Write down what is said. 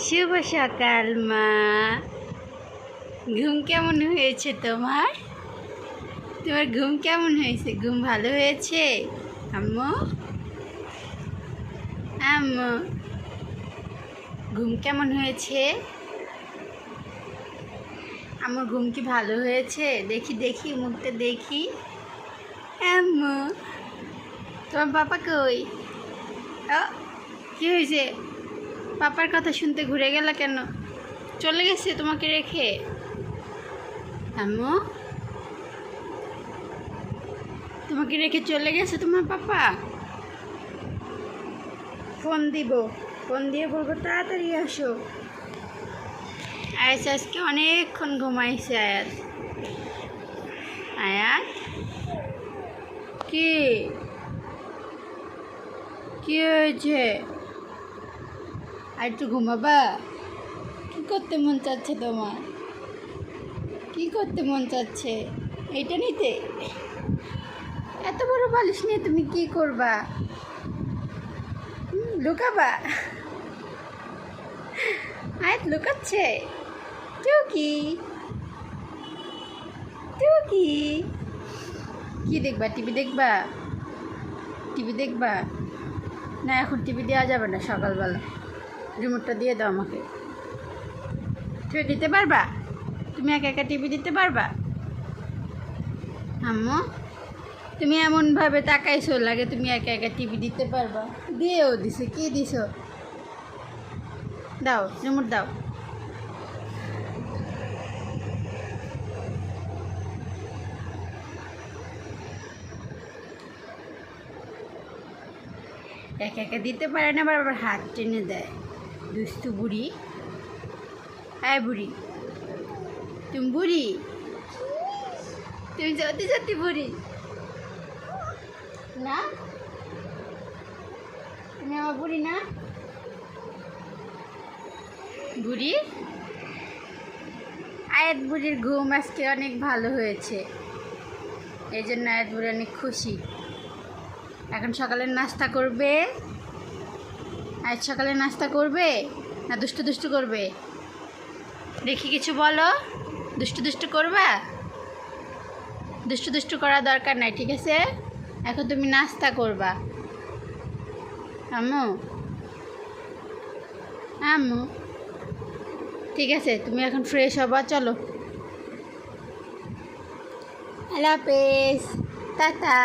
শুভ সকাল মা। ঘুম কেমন হয়েছে তোমার? তোমার ঘুম কেমন হয়েছে? ঘুম ভালো হয়েছে আম্মু? আম্মু ঘুম কেমন হয়েছে? আমার ঘুম কি ভালো হয়েছে? দেখি দেখি মুখটা দেখি। আম্মু তোমার পাপা কই? কি হয়েছে? পাপার কথা শুনতে ঘুরে গেল কেন? চলে গেছে তোমাকে রেখে? আম্মু তোমাকে রেখে চলে গেছে তোমার পাপা? ফোন দিয়ে বলবো তাড়াতাড়ি আসো। আয়াস আজকে অনেকক্ষণ ঘুমাইছে। আয়াস কি কি হয়েছে? আর একটু ঘুমাবা? কি করতে মন চাচ্ছে তোমার? কি করতে মন চাচ্ছে? এইটা নিতে? এত বড় বালিশ নিয়ে তুমি কি করবা? লুকাবা? আয়াত লুকাচ্ছে। টুকি টুকি কি দেখবা? টিভি দেখবা? টিভি দেখবা না? এখন টিভি দেওয়া যাবে না সকালবেলা। রিমোটটা দিয়ে দাও আমাকে। তুমি দিতে পারবা? তুমি একা একা টিভি দিতে পারবা? আম্মু তুমি এমনভাবে তাকাইছো লাগে তুমি একা একা টিভি দিতে পারবা। দিয়েও দিছে। কি দিছো? দাও রিমোট দাও। একা একা দিতে পারে না, আবার হাত টেনে দেয়। দুষ্টু বুড়ি। হ্যাঁ বুড়ি, তুমি বুড়ি? তুমি সত্যি সত্যি বুড়ি না? তুমি আমার বুড়ি না? বুড়ি? আয়াত বুড়ির ঘুম আজকে অনেক ভালো হয়েছে, এই জন্য আয়াত বুড়ি অনেক খুশি। এখন সকালের নাস্তা করবে? আজ সকালে নাস্তা করবে না দুষ্টু দুষ্টু করবে? দেখি কিছু বলো। দুষ্টু দুষ্টু করবা? দুষ্টু দুষ্টু করার দরকার নাই, ঠিক আছে? এখন তুমি নাস্তা করবা। আম্মু আম্মু ঠিক আছে, তুমি এখন ফ্রেশ হবা। চলো, আল্লাহ হাফেজ, টাটা।